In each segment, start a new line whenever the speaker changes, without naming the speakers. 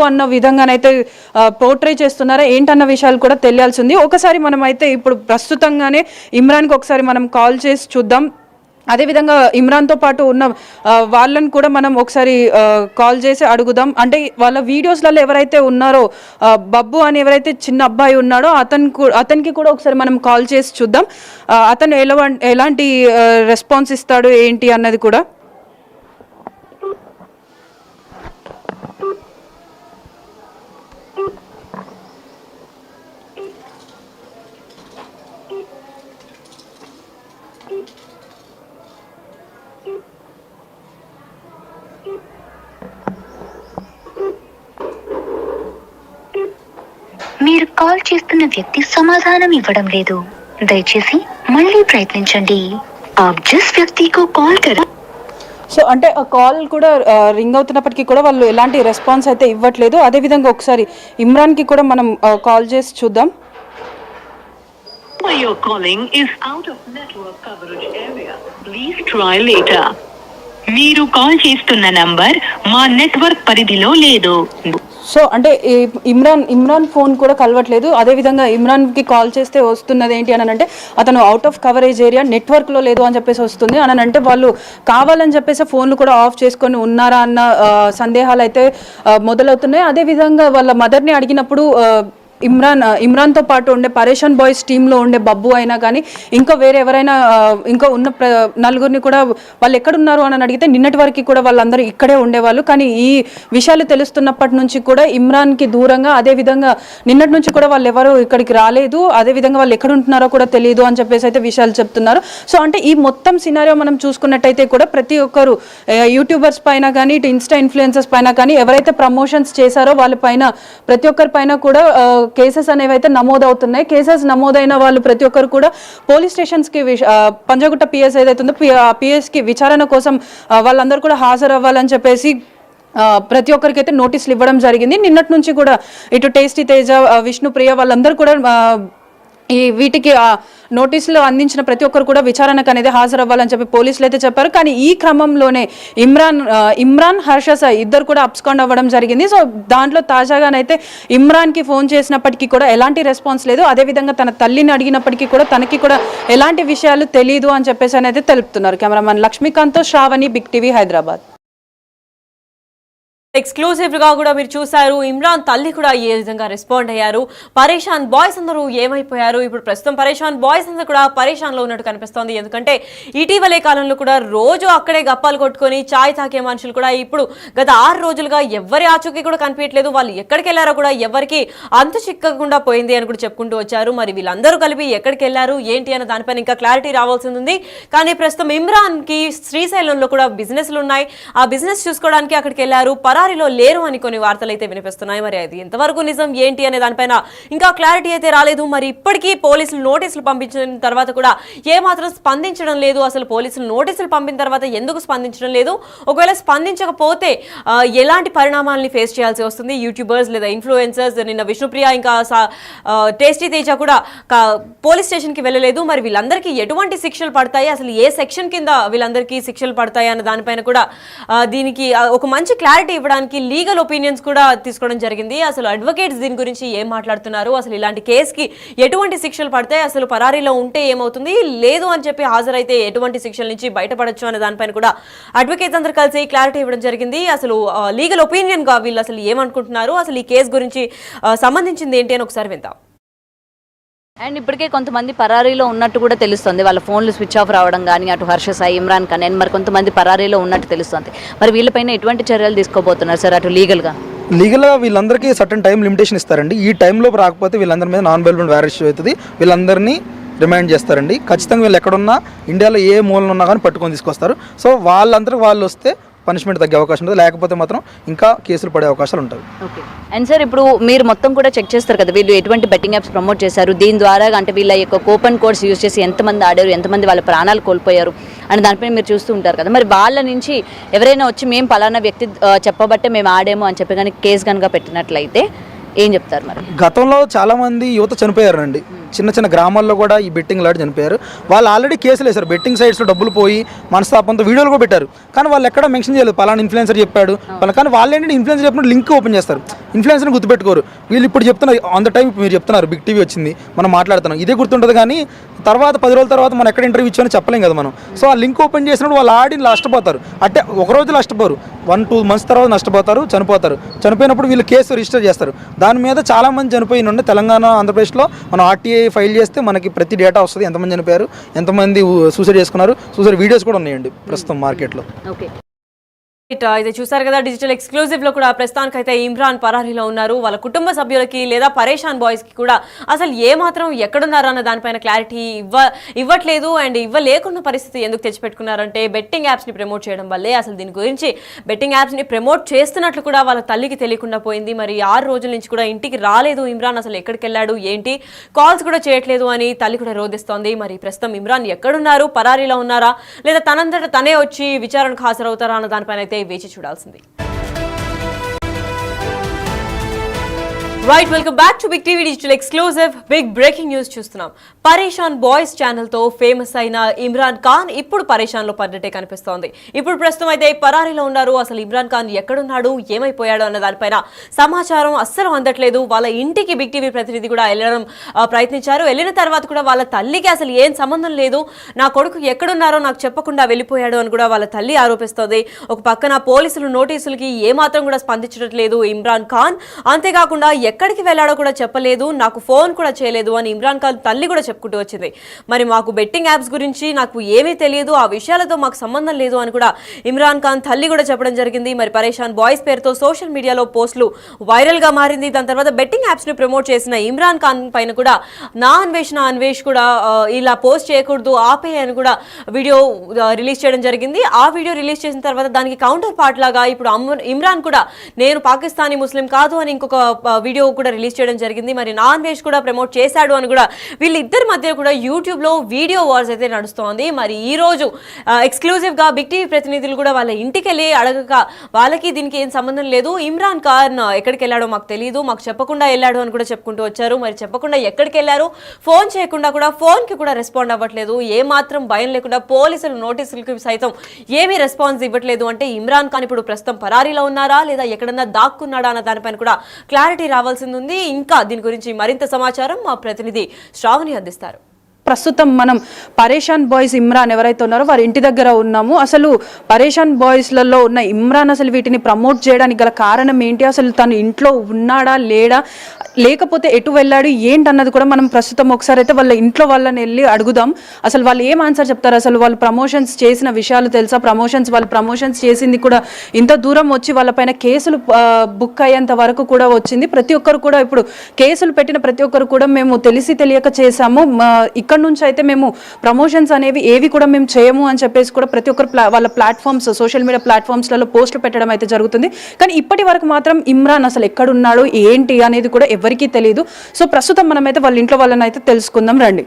అన్న విధంగానైతే పోర్ట్రే చేస్తున్నారా ఏంటన్న విషయాలు కూడా తెలియాల్సింది. ఒకసారి మనం అయితే ఇప్పుడు ప్రస్తుతంగానే ఇమ్రాన్కి ఒకసారి మనం కాల్ చేసి చూద్దాం. అదేవిధంగా ఇమ్రాన్తో పాటు ఉన్న వాళ్ళని కూడా మనం ఒకసారి కాల్ చేసి అడుగుదాం. అంటే వాళ్ళ వీడియోస్లలో ఎవరైతే ఉన్నారో బబ్బు అని ఎవరైతే చిన్న అబ్బాయి ఉన్నాడో అతనికి కూడా ఒకసారి మనం కాల్ చేసి చూద్దాం. అతను ఎలాంటి రెస్పాన్స్ ఇస్తాడు ఏంటి అన్నది కూడా.
మీరు కాల్ చేస్తున్న వ్యక్తి సమాధానం ఇవ్వడం లేదు. దయచేసి మళ్ళీ ప్రయత్నించండి. आप जिस व्यक्ति को कॉल कर
సో అంటే ఆ కాల్ కూడా రింగ్ అవుతున్నప్పటికీ కూడా వాళ్ళు ఎలాంటి రెస్పాన్స్ అయితే ఇవ్వట్లేదు. అదేవిధంగా ఒకసారి ఇమ్రాన్కి కూడా మనం కాల్ చేసి చూద్దాం.
Your calling is out of network coverage area. Please try later. మీరు కాల్ చేస్తున్న నంబర్ మా నెట్వర్క్ పరిధిలో లేదు.
సో అంటే ఇమ్రాన్ ఫోన్ కూడా కలవట్లేదు. అదేవిధంగా ఇమ్రాన్కి కాల్ చేస్తే వస్తున్నది ఏంటి అని అంటే అతను అవుట్ ఆఫ్ కవరేజ్ ఏరియా నెట్వర్క్లో లేదు అని చెప్పేసి వస్తుంది అని అంటే వాళ్ళు కావాలని చెప్పేసి ఫోన్లు కూడా ఆఫ్ చేసుకొని ఉన్నారా అన్న సందేహాలు అయితే మొదలవుతున్నాయి. అదేవిధంగా వాళ్ళ మదర్ని అడిగినప్పుడు ఇమ్రాన్తో పాటు ఉండే పరేషాన్ బాయ్స్ టీంలో ఉండే బబ్బు అయినా కానీ ఇంకా వేరే ఎవరైనా ఇంకా ఉన్న నలుగురిని కూడా వాళ్ళు ఎక్కడున్నారు అని అడిగితే నిన్నటి వరకు కూడా వాళ్ళందరూ ఇక్కడే ఉండేవాళ్ళు. కానీ ఈ విషయాలు తెలుస్తున్నప్పటి నుంచి కూడా ఇమ్రాన్కి దూరంగా, అదేవిధంగా నిన్నటి నుంచి కూడా వాళ్ళు ఎవరు ఇక్కడికి రాలేదు, అదేవిధంగా వాళ్ళు ఎక్కడ ఉంటున్నారో కూడా తెలియదు అని చెప్పేసి అయితే విషయాలు చెప్తున్నారు. సో అంటే ఈ మొత్తం సినారియో మనం చూసుకున్నట్టయితే కూడా ప్రతి ఒక్కరు యూట్యూబర్స్ పైన కానీ ఇటు ఇన్స్టా ఇన్ఫ్లుయెన్సర్స్ పైన కానీ ఎవరైతే ప్రమోషన్స్ చేశారో వాళ్ళ పైన ప్రతి ఒక్కరి పైన కూడా కేసెస్ అనేవి అయితే నమోదవుతున్నాయి. కేసెస్ నమోదైన వాళ్ళు ప్రతి ఒక్కరు కూడా పోలీస్ స్టేషన్స్కి పంజాగుట్ట పిఎస్ ఏదైతే ఉందో పిఎస్కి విచారణ కోసం వాళ్ళందరూ కూడా హాజరు అవ్వాలని చెప్పేసి ప్రతి ఒక్కరికి అయితే నోటీసులు ఇవ్వడం జరిగింది. నిన్నటి నుంచి కూడా ఇటు టేస్టీ తేజ, విష్ణుప్రియ వాళ్ళందరూ కూడా వీటికి నోటీసులు అందించిన ప్రతి ఒక్కరు కూడా విచారణకు అనేది హాజరవ్వాలని చెప్పి పోలీసులు అయితే చెప్పారు. కానీ ఈ క్రమంలోనే ఇమ్రాన్ హర్ష సాయి ఇద్దరు కూడా అబ్స్కాండ్ అవ్వడం జరిగింది. సో దాంట్లో తాజాగానైతే ఇమ్రాన్కి ఫోన్ చేసినప్పటికీ కూడా ఎలాంటి రెస్పాన్స్ లేదు. అదేవిధంగా తన తల్లిని అడిగినప్పటికీ కూడా తనకి కూడా ఎలాంటి విషయాలు తెలియదు అని చెప్పేసి అనేది తెలుపుతున్నారు. కెమెరామెన్ లక్ష్మీకాంత్తో Shravani, big TV, Hyderabad.
Exclusive గా కూడా మీరు చూసారు. ఇమ్రాన్ తల్లి కూడా ఏ విధంగా రెస్పాండ్ అయ్యారు. పరేషాన్ బాయ్స్ అందరూ ఏమైపోయారు. ఇప్పుడు ప్రస్తుతం పరేషాన్ బాయ్స్ అందరూ కూడా పరేషాన్ లో ఉన్నట్టు కనిపిస్తోంది. ఎందుకంటే ఇటీవలే కాలంలో కూడా రోజు అక్కడే గప్పాలు కొట్టుకొని చాయ్ తాకే మనుషులు కూడా ఇప్పుడు గత 6 రోజులుగా ఎవరి ఆచూకీ కూడా కనిపించట్లేదు. వాళ్ళు ఎక్కడికి వెళ్లారో కూడా ఎవరికి అంతు చిక్కకుండా పోయింది అని కూడా చెప్పుకుంటూ వచ్చారు. మరి వీళ్ళందరూ కలిపి ఎక్కడికి వెళ్లారు ఏంటి అన్న దానిపైన ఇంకా క్లారిటీ రావాల్సి ఉంది. కానీ ప్రస్తుతం ఇమ్రాన్ కి శ్రీశైలంలో కూడా బిజినెస్లు ఉన్నాయి. ఆ బిజినెస్ చూసుకోవడానికి అక్కడికి వెళ్లారు. పరారీలో లేరు అని కొన్ని వార్తలు అయితే వినిపిస్తున్నాయి. మరి అది ఎంతవరకు నిజం ఏంటి అనే దానిపైన ఇంకా క్లారిటీ అయితే రాలేదు. మరి ఇప్పటికీ పోలీసులు నోటీసులు పంపించిన తర్వాత కూడా ఏమాత్రం స్పందించడం లేదు. అసలు పోలీసులు నోటీసులు పంపిన తర్వాత ఎందుకు స్పందించడం లేదు, ఒకవేళ స్పందించకపోతే ఎలాంటి పరిణామాలని ఫేస్ చేయాల్సి వస్తుంది. యూట్యూబర్స్ లేదా ఇన్ఫ్లుయెన్సర్స్, నిన్న విష్ణుప్రియ ఇంకా టేస్టీ తేజ కూడా పోలీస్ స్టేషన్కి వెళ్ళలేదు. మరి వీళ్ళందరికీ ఎటువంటి శిక్షలు పడతాయి, అసలు ఏ సెక్షన్ కింద వీళ్ళందరికీ శిక్షలు పడతాయి అన్న దానిపైన కూడా దీనికి ఒక మంచి క్లారిటీ ఇవ్వడానికి లీగల్ ఒపీనియన్స్ కూడా తీసుకోవడం జరిగింది. అసలు అడ్వకేట్స్ దీని గురించి ఏం మాట్లాడుతున్నారు, అసలు ఇలాంటి కేసుకి ఎటువంటి శిక్షలు పడతాయి, అసలు పరారీలో ఉంటే ఏమవుతుంది, లేదు అని చెప్పి హాజరైతే ఎటువంటి శిక్షల నుంచి బయటపడచ్చు అనే దానిపైన కూడా అడ్వకేట్స్ అందరూ కలిసి క్లారిటీ ఇవ్వడం జరిగింది. అసలు లీగల్ ఒపీనియన్ గా వీళ్ళు అసలు ఏమనుకుంటున్నారు, అసలు ఈ కేసు గురించి సంబంధించింది ఏంటి అని ఒకసారి విందాం.
అండ్ ఇప్పటికే కొంతమంది పరారీలో ఉన్నట్టు కూడా తెలుస్తుంది. వాళ్ళ ఫోన్లు స్విచ్ ఆఫ్ రావడం కానీ అటు హర్ష సాయి, ఇమ్రాన్ ఖాన్ అండ్ మరి కొంతమంది పరారీలో ఉన్నట్టు తెలుస్తుంది. మరి వీళ్ళపైన ఎటువంటి చర్యలు తీసుకోబోతున్నారు సార్ అటు లీగల్గా
వీళ్ళందరికీ సర్టన్ టైం లిమిటేషన్ ఇస్తారండి. ఈ టైంలో రాకపోతే వీళ్ళందరి మీద నాన్ బెయిలబుల్ అరెస్ట్ అవుతుంది. వీళ్ళందరినీ రిమైండ్ చేస్తారండి. ఖచ్చితంగా వీళ్ళు ఎక్కడున్నా ఇండియాలో ఏ మూలన ఉన్నా కానీ పట్టుకొని తీసుకొస్తారు. సో వాళ్ళందరికీ వాళ్ళు వస్తే పనిష్మెంట్ తగ్గే అవకాశం ఉంటుంది, లేకపోతే మాత్రం ఇంకా కేసులు పడే అవకాశాలు ఉంటాయి.
ఓకే. అండ్ సార్ ఇప్పుడు మీరు మొత్తం కూడా చెక్ చేస్తారు కదా, వీళ్ళు ఎటువంటి బెట్టింగ్ యాప్స్ ప్రమోట్ చేశారు, దీని ద్వారా అంటే వీళ్ళ యొక్క కూపన్ కోడ్స్ యూజ్ చేసి ఎంతమంది ఆడారు, ఎంతమంది వాళ్ళ ప్రాణాలు కోల్పోయారు అని దానిపైన మీరు చూస్తూ ఉంటారు కదా. మరి వాళ్ళ నుంచి ఎవరైనా వచ్చి మేము పలానా వ్యక్తి చెప్పబట్టే మేము ఆడాము అని చెప్పి కానీ కేసు కనుక పెట్టినట్లయితే ఏం చెప్తారు? మరి
గతంలో చాలా మంది యువత చనిపోయారండి. చిన్న చిన్న గ్రామాల్లో కూడా ఈ బెట్టింగ్ లాడి చనిపోయారు. వాళ్ళు ఆల్రెడీ కేసులు వేశారు, బెట్టింగ్ సైట్స్లో డబ్బులు పోయి మనస్తాపంతో వీడియోలు కూడా పెట్టారు. కానీ వాళ్ళు ఎక్కడ మెన్షన్ చేయలేదు పలానా ఇన్ఫ్లుయెన్సర్ చెప్పాడు వాళ్ళు. కానీ వాళ్ళు ఏంటంటే ఇన్ఫ్లుయెన్సర్ చెప్పినట్టు లింక్ ఓపెన్ చేస్తారు, ఇన్ఫ్లుయెన్సర్ని గుర్తుపెట్టుకోరు. వీళ్ళు ఇప్పుడు చెప్తున్నారు ఆన్ ద టైం, ఇప్పుడు మీరు చెప్తున్నారు బిగ్ టీవీ వచ్చింది మనం మాట్లాడుతున్నాం, ఇదే గుర్తుంటుంది. కానీ తర్వాత 10 రోజుల తర్వాత మనం ఎక్కడ ఇంటర్వ్యూ ఇచ్చామని చెప్పలేం కదా మనం. సో ఆ లింక్ ఓపెన్ చేసినప్పుడు వాళ్ళు ఆడి నష్టపోతారు. అంటే ఒక రోజు నష్టపోరు, 1-2 months తర్వాత నష్టపోతారు, చనిపోతారు. చనిపోయినప్పుడు వీళ్ళు కేసు రిజిస్టర్ చేస్తారు. దాని మీద చాలామంది చనిపోయి ఉండే తెలంగాణ, ఆంధ్రప్రదేశ్లో మనం ఆర్టీఐ ఫైల్ చేస్తే మనకి ప్రతి డేటా వస్తుంది, ఎంతమంది చనిపోయారు, ఎంతమంది సూసైడ్ చేసుకున్నారు, సూసైడ్ వీడియోస్ కూడా ఉన్నాయండి ప్రస్తుతం మార్కెట్లో.
ఓకే,
ఇది చూసారు కదా, డిజిటల్ ఎక్స్క్లూజివ్ లో కూడా ప్రస్తుతానికి అయితే ఇమ్రాన్ పరారీలో ఉన్నారు. వాళ్ళ కుటుంబ సభ్యులకి లేదా పరేషాన్ బాయ్స్ కి కూడా అసలు ఏ మాత్రం ఎక్కడున్నారు అన్న దానిపైన క్లారిటీ ఇవ్వట్లేదు. అండ్ ఇవ్వలేకున్న పరిస్థితి ఎందుకు తెచ్చిపెట్టుకున్నారంటే బెట్టింగ్ యాప్స్ ని ప్రమోట్ చేయడం వల్లే. అసలు దీని గురించి బెట్టింగ్ యాప్స్ ని ప్రమోట్ చేస్తున్నట్లు కూడా వాళ్ళ తల్లికి తెలియకుండా పోయింది. మరి 6 రోజుల నుంచి కూడా ఇంటికి రాలేదు ఇమ్రాన్, అసలు ఎక్కడికి వెళ్ళాడు ఏంటి, కాల్స్ కూడా చేయట్లేదు అని తల్లి కూడా రోధిస్తోంది. మరి ప్రస్తుతం ఇమ్రాన్ ఎక్కడున్నారు, పరారీలో ఉన్నారా లేదా తనంతట తనే వచ్చి విచారణకు హాజరవుతారా అన్న దానిపైన అయితే వేచి చూడాల్సింది. Right, welcome back to big TV digital exclusive. Big breaking news చూస్తున్నాం. పరేషాన్ బాయ్స్ ఛానల్ తో ఫేమస్ అయిన ఇమ్రాన్ ఖాన్ ఇప్పుడు పరేషాన్ లో పడ్డట్టే కనిపిస్తోంది. ఇప్పుడు ప్రస్తుతం అయితే పరారీలో ఉన్నారు. అసలు ఇమ్రాన్ ఖాన్ ఎక్కడున్నాడు, ఏమైపోయాడు అన్న దానిపైన సమాచారం అస్సలు అందట్లేదు. వాళ్ళ ఇంటికి బిగ్ టీవీ ప్రతినిధి కూడా వెళ్ళడం ప్రయత్నించారు. వెళ్ళిన తర్వాత కూడా వాళ్ళ తల్లికి అసలు ఏం సంబంధం లేదు, నా కొడుకు ఎక్కడున్నారో నాకు చెప్పకుండా వెళ్ళిపోయాడు అని కూడా వాళ్ళ తల్లి ఆరోపిస్తోంది. ఒక పక్కన పోలీసులు నోటీసులకి ఏమాత్రం కూడా స్పందించట్లేదు ఇమ్రాన్ ఖాన్. అంతేకాకుండా ఎక్కడికి వెళ్ళాడో కూడా చెప్పలేదు, నాకు ఫోన్ కూడా చేయలేదు అని ఇమ్రాన్ ఖాన్ తల్లి కూడా చెప్పుకుంటూ వచ్చింది. మరి మాకు బెట్టింగ్ యాప్స్ గురించి నాకు ఏమీ తెలియదు, ఆ విషయాలతో మాకు సంబంధం లేదు అని కూడా ఇమ్రాన్ ఖాన్ తల్లి కూడా చెప్పడం జరిగింది. మరి పరేషాన్ బాయ్స్ పేరుతో సోషల్ మీడియాలో పోస్టులు వైరల్ గా మారింది. దాని తర్వాత బెట్టింగ్ యాప్స్ ని ప్రమోట్ చేసిన ఇమ్రాన్ ఖాన్ పైన కూడా నా అన్వేష్ కూడా ఇలా పోస్ట్ చేయకూడదు, ఆపే అని కూడా వీడియో రిలీజ్ చేయడం జరిగింది. ఆ వీడియో రిలీజ్ చేసిన తర్వాత దానికి కౌంటర్ పార్ట్ లాగా ఇప్పుడు ఇమ్రాన్ కూడా నేను పాకిస్తానీ ముస్లిం కాదు అని ఇంకొక వీడియో కూడా రిలీజ్ చేయడం జరిగింది. మరి నాన్-వెజ్ కూడా ప్రమోట్ చేశాడు అని కూడా వీళ్ళిద్దరి మధ్య కూడా యూట్యూబ్ లో వీడియో వార్స్ అయితే నడుస్తోంది. మరి ఈ రోజు ఎక్స్క్లూజివ్ గా బిగ్ టీవీ ప్రతినిధులు కూడా వాళ్ళ ఇంటికి వెళ్ళి అడగక వాళ్ళకి దీనికి ఏం సంబంధం లేదు, ఇమ్రాన్ ఖాన్ ఎక్కడికి వెళ్ళాడో మాకు తెలియదు, మాకు చెప్పకుండా వెళ్ళాడు అని కూడా చెప్పుకుంటూ వచ్చారు. మరి చెప్పకుండా ఎక్కడికి వెళ్ళారు, ఫోన్ చేయకుండా కూడా ఫోన్ కి కూడా రెస్పాండ్ అవ్వట్లేదు, ఏ మాత్రం భయం లేకుండా పోలీసులు నోటీసులకి సైతం ఏమీ రెస్పాన్స్ ఇవ్వట్లేదు. అంటే ఇమ్రాన్ ఖాన్ ఇప్పుడు ప్రస్తుతం పరారీలో ఉన్నారా లేదా ఎక్కడన్నా దాక్కున్నాడా అన్న దానిపైన కూడా క్లారిటీ రావాల్సింది ఉంది. ఇంకా దీని గురించి మరింత సమాచారం మా ప్రతినిధి శ్రావణి అందిస్తారు.
ప్రస్తుతం మనం పరేషాన్ బాయ్స్ ఇమ్రాన్ ఎవరైతే ఉన్నారో వారి ఇంటి దగ్గర ఉన్నాము. అసలు పరేషాన్ బాయ్స్లలో ఉన్న ఇమ్రాన్ అసలు వీటిని ప్రమోట్ చేయడానికి గల కారణం ఏంటి, అసలు తను ఇంట్లో ఉన్నాడా లేడా, లేకపోతే ఎటు వెళ్ళాడు ఏంటన్నది కూడా మనం ప్రస్తుతం ఒకసారి అయితే వాళ్ళ ఇంట్లో వాళ్ళని వెళ్ళి అడుగుదాం. అసలు వాళ్ళు ఏం ఆన్సర్ చెప్తారు, అసలు వాళ్ళు ప్రమోషన్స్ చేసిన విషయాలు తెలుసా, వాళ్ళు ప్రమోషన్స్ చేసింది కూడా ఇంత దూరం వచ్చి వాళ్ళపైన కేసులు బుక్ అయ్యేంత వరకు కూడా వచ్చింది. ప్రతి ఒక్కరు కూడా ఇప్పుడు కేసులు పెట్టిన ప్రతి ఒక్కరు కూడా మేము తెలిసి తెలియక చేశాము, ఇక్కడ నుంచి అయితే మేము ప్రమోషన్స్ అనేవి ఏవి కూడా మేము చేయము అని చెప్పేసి కూడా ప్రతి ఒక్కరు వాళ్ళ ప్లాట్ఫామ్స్, సోషల్ మీడియా ప్లాట్ఫామ్స్లలో పోస్టులు పెట్టడం అయితే జరుగుతుంది. కానీ ఇప్పటి వరకు మాత్రం ఇమ్రాన్ అసలు ఎక్కడున్నాడు ఏంటి అనేది కూడా ఎవరికీ తెలియదు. సో ప్రస్తుతం మనమైతే వాళ్ళ ఇంట్లో వాళ్ళని అయితే తెలుసుకుందాం రండి.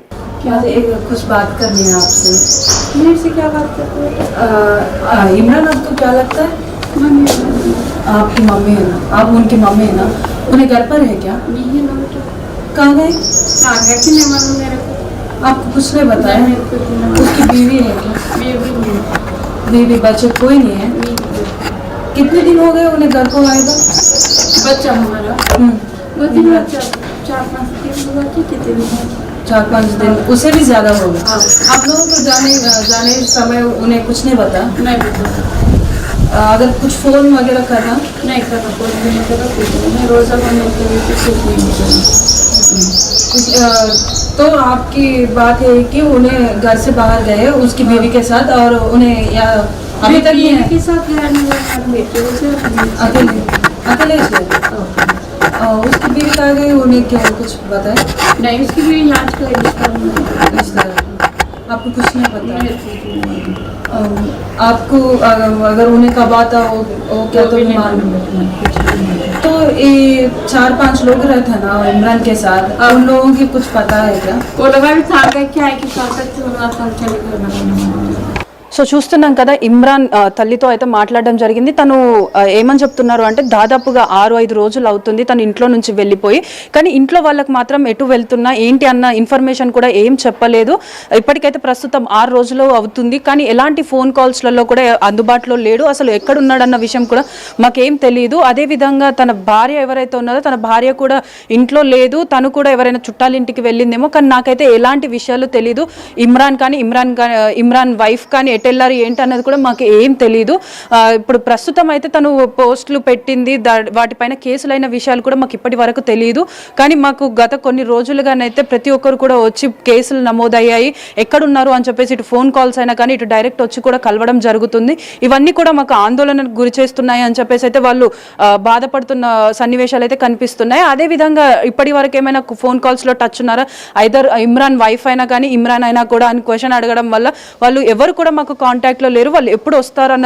इमरान आपको क्या लगता है? आपकी मम्मी है ना, आप उनकी मम्मी है ना, उन्हें घर पर है क्या? नहीं है ना बेटा। कहाँ गए? नहीं मालूम मेरे को। आपको कुछ नहीं बताया? उसकी बीवी है क्या? बीवी बच्चे कोई नहीं है? कितने दिन हो गए उन्हें घर को आए था? बच्चा हमारा 4-5 दिन, उससे भी ज्यादा हो गया। आप लोगों को जाने समय उन्हें कुछ नहीं बताया? नहीं बताया। अगर कुछ फोन वगैरह करना? नहीं करना, फोन भी नहीं करना, कुछ नहीं, रोजा बंद कुछ नहीं करना। तो आपकी बात है कि उन्हें घर से बाहर गए उसकी बीवी के साथ, और उन्हें या अभी तक के साथ अकेले उसकी बीवी कहा गई, उन्हें क्या कुछ बताया? नहीं, उसकी बीवी यहाँ का आपको कुछ नहीं पता? आपको अगर उन्हें कब आता वो क्या तो मालूम? तो ये 4-5 लोग रहते हैं ना इमरान के साथ, उन लोगों की कुछ पता है क्या? वो लोग भी था क्या है कि సో చూస్తున్నాం కదా, ఇమ్రాన్ తల్లితో అయితే మాట్లాడడం జరిగింది. తను ఏమని చెప్తున్నారు అంటే దాదాపుగా 6-5 రోజులు అవుతుంది తను ఇంట్లో నుంచి వెళ్ళిపోయి, కానీ ఇంట్లో వాళ్ళకి మాత్రం ఎటు వెళ్తున్నా ఏంటి అన్న ఇన్ఫర్మేషన్ కూడా ఏం చెప్పలేదు. ఇప్పటికైతే ప్రస్తుతం 6 రోజులు అవుతుంది, కానీ ఎలాంటి ఫోన్ కాల్స్లలో కూడా అందుబాటులో లేడు. అసలు ఎక్కడున్నాడన్న విషయం కూడా మాకేం తెలియదు. అదేవిధంగా తన భార్య ఎవరైతే ఉన్నారో తన భార్య కూడా ఇంట్లో లేదు. తను కూడా ఎవరైనా చుట్టాలింటికి వెళ్ళిందేమో, కానీ నాకైతే ఎలాంటి విషయాలు తెలీదు. ఇమ్రాన్ వైఫ్ కానీ ఎటు వెళ్ళారు ఏంటి అన్నది కూడా మాకు ఏం తెలీదు. ఇప్పుడు ప్రస్తుతం అయితే తను పోస్టులు పెట్టింది, వాటిపైన కేసులైన విషయాలు కూడా మాకు ఇప్పటి వరకు తెలియదు. కానీ మాకు గత కొన్ని రోజులుగానైతే ప్రతి ఒక్కరు కూడా వచ్చి కేసులు నమోదయ్యాయి, ఎక్కడున్నారు అని చెప్పేసి ఇటు ఫోన్ కాల్స్ అయినా కానీ ఇటు డైరెక్ట్ వచ్చి కూడా కలవడం జరుగుతుంది. ఇవన్నీ కూడా మాకు ఆందోళనకు గురి చేస్తున్నాయి అని చెప్పేసి అయితే వాళ్ళు బాధపడుతున్న సన్నివేశాలు అయితే కనిపిస్తున్నాయి. అదేవిధంగా ఇప్పటి వరకు ఏమైనా ఫోన్ కాల్స్లో టచ్ ఉన్నారా, ఐదర్ ఇమ్రాన్ వైఫ్ అయినా కానీ ఇమ్రాన్ అయినా కూడా అని క్వశ్చన్ అడగడం వల్ల వాళ్ళు ఎవరు కూడా మాకు కాంటాక్ట్లో లేరు. వాళ్ళు ఎప్పుడు వస్తారన్న